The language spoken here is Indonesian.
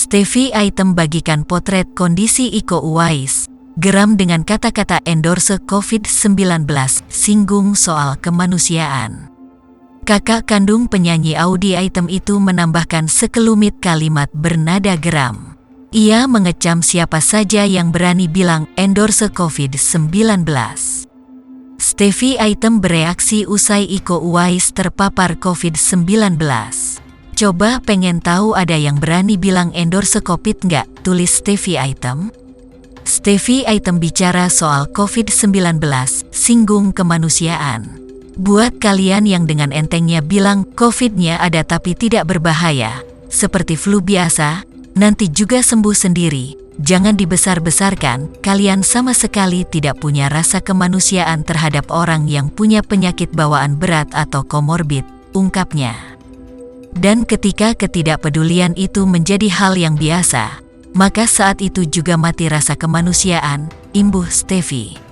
Stevie Item bagikan potret kondisi Iko Uwais, geram dengan kata-kata endorse COVID-19, singgung soal kemanusiaan. Kakak kandung penyanyi Audy Item itu menambahkan sekelumit kalimat bernada geram. Ia mengecam siapa saja yang berani bilang endorse COVID-19. Stevie Item bereaksi usai Iko Uwais terpapar COVID-19. Coba pengen tahu ada yang berani bilang endorse COVID nggak? Tulis Stevie Item. Stevie Item bicara soal COVID-19, singgung kemanusiaan. Buat kalian yang dengan entengnya bilang COVID-nya ada tapi tidak berbahaya, seperti flu biasa, nanti juga sembuh sendiri. Jangan dibesar-besarkan, kalian sama sekali tidak punya rasa kemanusiaan terhadap orang yang punya penyakit bawaan berat atau komorbid, ungkapnya. Dan ketika ketidakpedulian itu menjadi hal yang biasa, maka saat itu juga mati rasa kemanusiaan, imbuh Stevie.